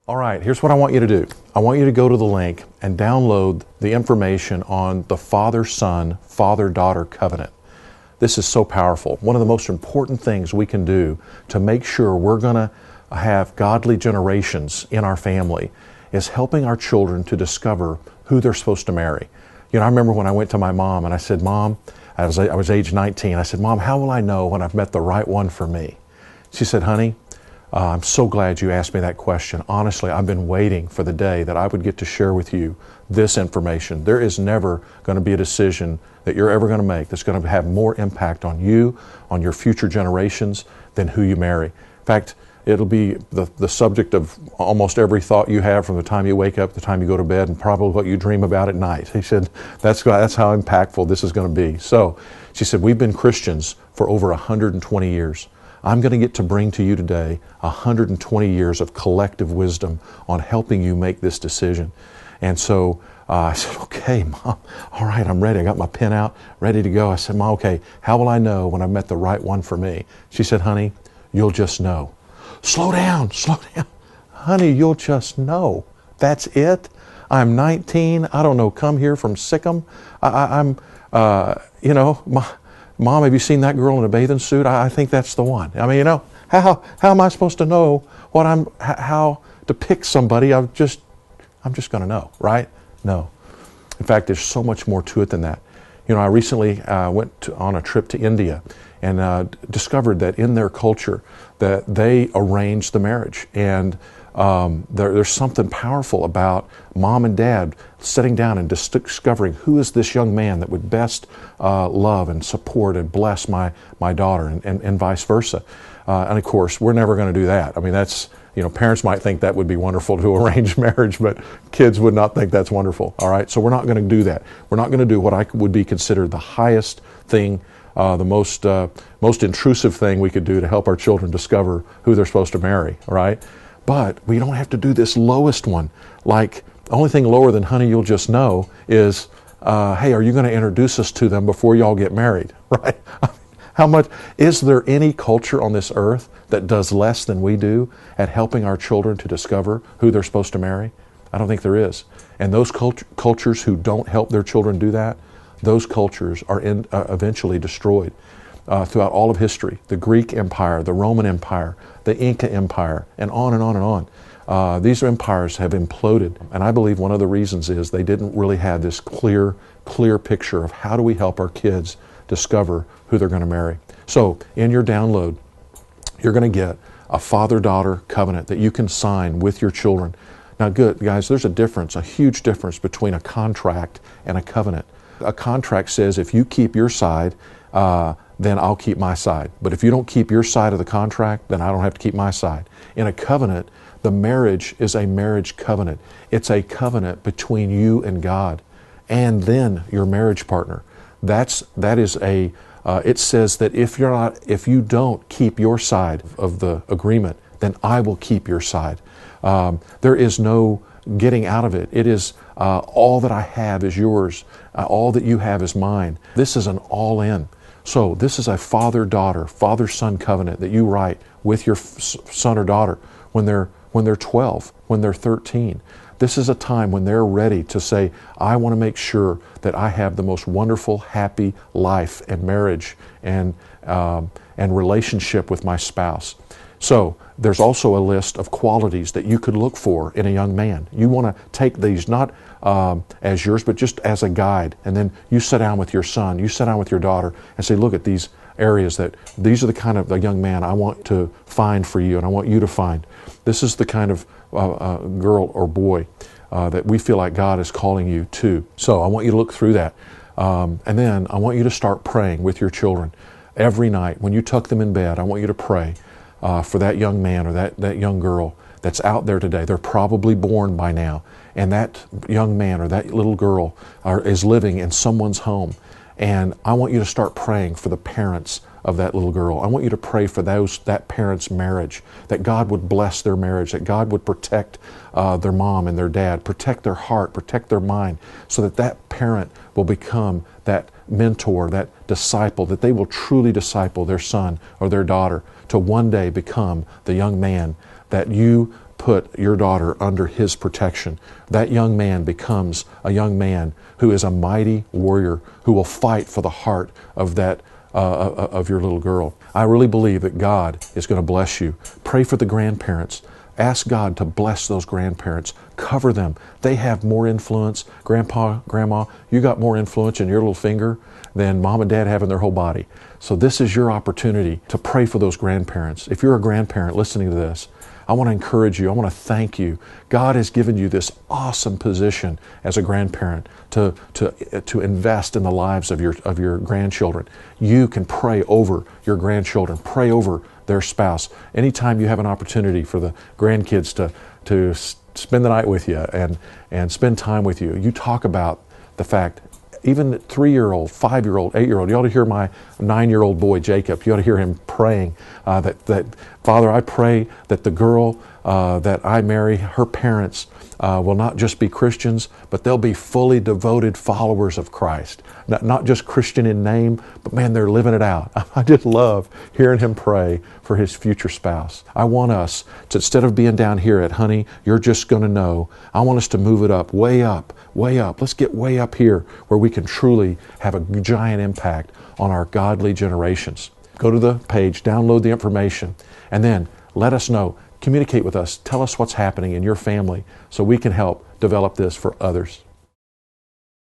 All right, here's what I want you to do. I want you to go to the link and download the information on the father-son, father-daughter covenant. This is so powerful. One of the most important things we can do to make sure we're going to have godly generations in our family is helping our children to discover who they're supposed to marry. You know, I remember when I went to my mom and I said, Mom, I was age 19, I said, Mom, how will I know when I've met the right one for me? She said, honey, I'm so glad you asked me that question. Honestly, I've been waiting for the day that I would get to share with you this information. There is never going to be a decision that you're ever going to make that's going to have more impact on you, on your future generations, than who you marry. In fact, it'll be the subject of almost every thought you have from the time you wake up to the time you go to bed, and probably what you dream about at night. He said, that's how impactful this is going to be. So she said, we've been Christians for over 120 years. I'm going to get to bring to you today 120 years of collective wisdom on helping you make this decision. And so I said, okay, Mom, all right, I'm ready. I got my pen out, ready to go. I said, Mom, okay, how will I know when I've met the right one for me? She said, honey, you'll just know. Slow down. Honey, you'll just know. That's it. I'm 19. I don't know, come here from Sikkim. Mom, have you seen that girl in a bathing suit? I think that's the one. I mean, how am I supposed to know how to pick somebody? I'm just going to know, right? No. In fact, there's so much more to it than that. You know, I recently went on a trip to India and discovered that in their culture that they arrange the marriage. And there's something powerful about mom and dad sitting down and discovering who is this young man that would best love and support and bless my daughter, and vice versa. And of course, we're never going to do that. I mean, that's, parents might think that would be wonderful to arrange marriage, but kids would not think that's wonderful. All right, so we're not going to do that. We're not going to do what I would be considered the highest thing, the most intrusive thing we could do to help our children discover who they're supposed to marry. All right. But we don't have to do this lowest one. Like, the only thing lower than honey, you'll just know is, hey, are you going to introduce us to them before y'all get married, right? How much, is there any culture on this earth that does less than we do at helping our children to discover who they're supposed to marry? I don't think there is. And those cultures who don't help their children do that, those cultures are eventually destroyed. Throughout all of history, the Greek Empire, the Roman Empire, the Inca Empire, and on and on and on. These empires have imploded, and I believe one of the reasons is they didn't really have this clear picture of how do we help our kids discover who they're going to marry. So in your download, you're going to get a father-daughter covenant that you can sign with your children. Now, good guys, there's a difference, a huge difference between a contract and a covenant. A contract says if you keep your side, then I'll keep my side. But if you don't keep your side of the contract, then I don't have to keep my side. In a covenant, the marriage is a marriage covenant. It's a covenant between you and God, and then your marriage partner. It says that if you don't keep your side of the agreement, then I will keep your side. There is no getting out of it. It is all that I have is yours. All that you have is mine. This is an all-in. So this is a father-daughter, father-son covenant that you write with your son or daughter when they're 12, when they're 13. This is a time when they're ready to say, I want to make sure that I have the most wonderful, happy life and marriage and relationship with my spouse. So there's also a list of qualities that you could look for in a young man. You want to take these not as yours, but just as a guide. And then you sit down with your son, you sit down with your daughter and say, look at these areas these are the kind of the young man I want to find for you and I want you to find. This is the kind of girl or boy that we feel like God is calling you to. So I want you to look through that. And then I want you to start praying with your children. Every night when you tuck them in bed, I want you to pray for that young man or that young girl that's out there today. They're probably born by now. And that young man or that little girl is living in someone's home. And I want you to start praying for the parents of that little girl. I want you to pray for that parent's marriage, that God would bless their marriage, that God would protect their mom and their dad, protect their heart, protect their mind, so that parent will become that mentor, that disciple, that they will truly disciple their son or their daughter to one day become the young man that you put your daughter under his protection, that young man becomes a young man who is a mighty warrior who will fight for the heart of that of your little girl. I really believe that God is going to bless you. Pray for the grandparents. Ask God to bless those grandparents. Cover them. They have more influence. Grandpa, Grandma, you got more influence in your little finger than Mom and Dad have in their whole body. So this is your opportunity to pray for those grandparents. If you're a grandparent listening to this, I want to encourage you. I want to thank you. God has given you this awesome position as a grandparent to invest in the lives of your grandchildren. You can pray over your grandchildren. Pray over their spouse. Anytime you have an opportunity for the grandkids to spend the night with you and spend time with you, you talk about the fact, even 3-year-old, 5-year-old, 8-year-old, you ought to hear my 9-year-old boy, Jacob, you ought to hear him praying that Father, I pray that the girl that I marry, her parents will not just be Christians, but they'll be fully devoted followers of Christ. Not just Christian in name, but man, they're living it out. I just love hearing him pray for his future spouse. I want us to, instead of being down here at, honey, you're just going to know, I want us to move it up, way up, way up. Let's get way up here where we can truly have a giant impact on our godly generations. Go to the page, download the information, and then let us know. Communicate with us. Tell us what's happening in your family so we can help develop this for others.